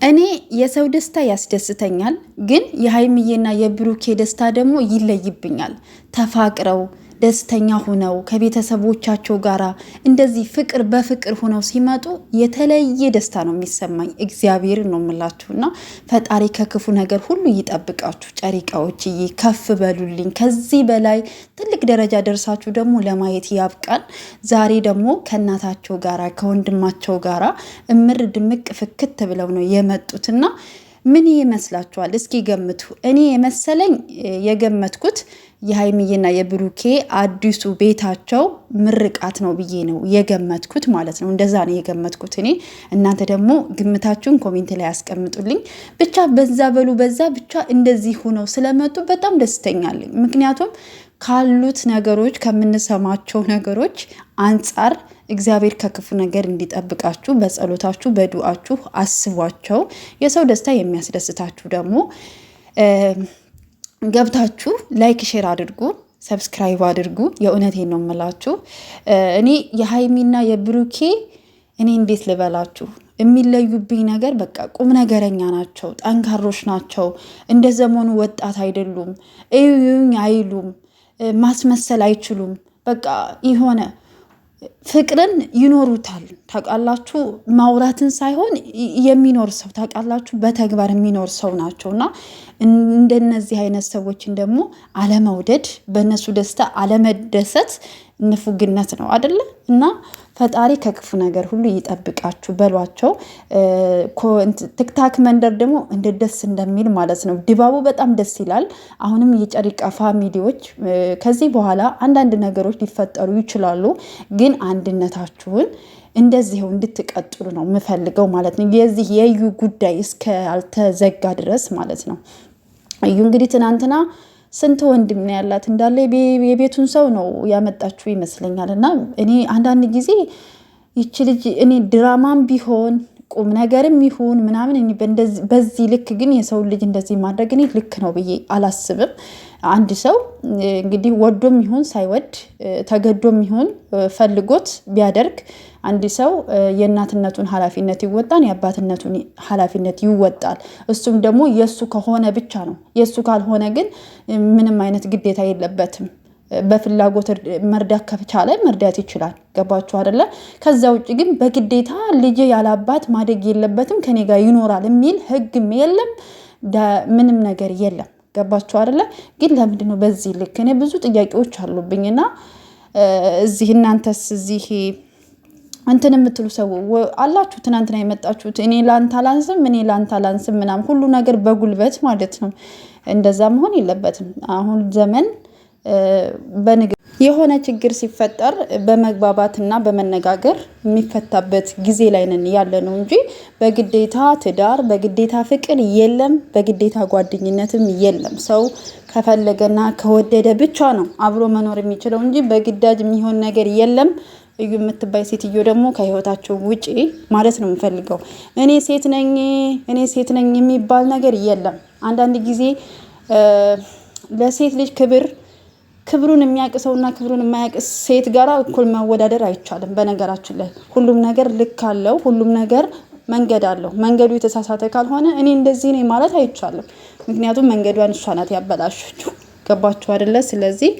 እኔ የሰው ደስታ ያስደስተኛል ግን የሃይሚዬና የብሩኬ ደስታ ደግሞ ይለይብኛል። ተፋቅረው ደስተኛ ሆነው ከቤተሰቦቻቸው ጋራ እንደዚህ ፍቅር በፍቅር ሆነው ሲመጡ የተለየ ደስታ ነው የሚሰማኝ። እግዚአብሔር ነው የምላችሁና ፈጣሪ ከክፉ ነገር ሁሉ ይጠብቃችሁ። ጨሪቃዎችዬ ከፍ በሉልኝ። ከዚህ በላይ ትልቅ ደረጃ ደርሳችሁ ደግሞ ለማየት ያብቃን። ዛሬ ደግሞ ከእናታቸው ጋራ ከወንድማቸው ጋራ እምር ድምቅ ፍክት ብለው ነው የመጡትና ምን ይመስላችኋል? እስኪ ገምቱ። እኔ የመሰለኝ የገመትኩት የሃይሚዬና የብሩኬ አዲሱ ቤታቸው ምርቃት ነው ብዬ ነው የገመትኩት ማለት ነው። እንደዛ ነው የገመትኩት እኔ። እናንተ ደግሞ ግምታችሁን ኮሜንት ላይ ያስቀምጡልኝ። ብቻ በዛ በሉ በዛ ብቻ እንደዚህ ሆነው ስለመጡ በጣም ደስተኛ ነኝ። ምክንያቱም ካሉት ነገሮች ከምንሰማቸው ነገሮች አንጻር እግዚአብሔር ከክፉ ነገር እንዲጠብቃችሁ በጸሎታችሁ በዱዓችሁ አስቧቸው። የሰው ደስታ የሚያስደስታችሁ ደግሞ ገብታችሁ ላይክ ሼር አድርጉ፣ ሰብስክራይብ አድርጉ። የእውነቴን ነው የምላችሁ። እኔ የሃይሚና የብሩኬ እኔ እንዴት ልበላችሁ የሚለዩብኝ ነገር በቃ ቁም ነገረኛ ናቸው፣ ጠንካሮች ናቸው። እንደ ዘመኑ ወጣት አይደሉም፣ እዩኝ አይሉም፣ ማስመሰል አይችሉም። በቃ የሆነ ፍቅርን ይኖሩታል። ታውቃላችሁ፣ ማውራትን ሳይሆን የሚኖር ሰው ታውቃላችሁ፣ በተግባር የሚኖር ሰው ናቸውና እንደነዚህ አይነት ሰዎችን ደግሞ አለመውደድ፣ በእነሱ ደስታ አለመደሰት ንፉግነት ነው አይደለ? እና ፈጣሪ ከክፉ ነገር ሁሉ ይጠብቃችሁ በሏቸው። ቲክታክ መንደር ደግሞ እንደ ደስ እንደሚል ማለት ነው። ድባቡ በጣም ደስ ይላል። አሁንም የጨሪቃ ፋሚሊዎች ከዚህ በኋላ አንዳንድ ነገሮች ሊፈጠሩ ይችላሉ፣ ግን አንድነታችሁን እንደዚሁ እንድትቀጥሉ ነው የምፈልገው ማለት ነው። የዚህ የዩ ጉዳይ እስካልተዘጋ ድረስ ማለት ነው። እዩ እንግዲህ ትናንትና ስንት ወንድም ነው ያላት እንዳለ የቤቱን ሰው ነው ያመጣችሁ ይመስለኛል። እና እኔ አንዳንድ ጊዜ ይቺ ልጅ እኔ ድራማም ቢሆን ቁም ነገርም ይሁን ምናምን በዚህ ልክ ግን የሰው ልጅ እንደዚህ ማድረግ እኔ ልክ ነው ብዬ አላስብም። አንድ ሰው እንግዲህ ወዶም ይሁን ሳይወድ ተገዶም ይሁን ፈልጎት ቢያደርግ አንድ ሰው የእናትነቱን ኃላፊነት ይወጣል፣ የአባትነቱን ኃላፊነት ይወጣል። እሱም ደግሞ የሱ ከሆነ ብቻ ነው። የሱ ካልሆነ ግን ምንም አይነት ግዴታ የለበትም። በፍላጎት መርዳት ከቻለ መርዳት ይችላል። ገባችሁ አይደለ? ከዛ ውጭ ግን በግዴታ ልጅ ያላባት ማደግ የለበትም ከኔ ጋር ይኖራል የሚል ህግም የለም፣ ምንም ነገር የለም። ገባችሁ አይደለ? ግን ለምንድነው በዚህ ልክ? እኔ ብዙ ጥያቄዎች አሉብኝና እዚህ እናንተስ እዚህ እንትን የምትሉ ሰው አላችሁ። ትናንትና የመጣችሁት እኔ ላንተ አላንስም እኔ ላንተ አላንስም ምናምን ሁሉ ነገር በጉልበት ማለት ነው። እንደዛ መሆን የለበትም። አሁን ዘመን የሆነ ችግር ሲፈጠር በመግባባትና በመነጋገር የሚፈታበት ጊዜ ላይ ነን ያለ ነው እንጂ በግዴታ ትዳር በግዴታ ፍቅር የለም፣ በግዴታ ጓደኝነትም የለም። ሰው ከፈለገና ከወደደ ብቻ ነው አብሮ መኖር የሚችለው እንጂ በግዳጅ የሚሆን ነገር የለም። እዩ የምትባይ ሴትዮ ደግሞ ከህይወታቸው ውጪ ማለት ነው የምፈልገው። እኔ ሴት ነኝ የሚባል ነገር የለም። አንዳንድ ጊዜ ለሴት ልጅ ክብሩን የሚያቅሰውና ክብሩን የማያቅስ ሴት ጋራ እኩል ማወዳደር አይቻልም። በነገራችን ላይ ሁሉም ነገር ልክ አለው፣ ሁሉም ነገር መንገድ አለው። መንገዱ የተሳሳተ ካልሆነ እኔ እንደዚህ ነኝ ማለት አይቻልም። ምክንያቱም መንገዷን እሷ ናት ያበላሸችው። ገባችሁ አይደለ? ስለዚህ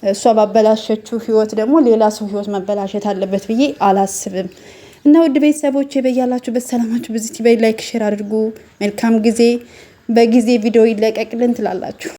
እሷ ባበላሸችው ህይወት ደግሞ ሌላ ሰው ህይወት መበላሸት አለበት ብዬ አላስብም። እና ውድ ቤተሰቦች በያላችሁበት ሰላማችሁ ብዙ ይበል። ላይክ ሼር አድርጉ። መልካም ጊዜ። በጊዜ ቪዲዮ ይለቀቅልን ትላላችሁ።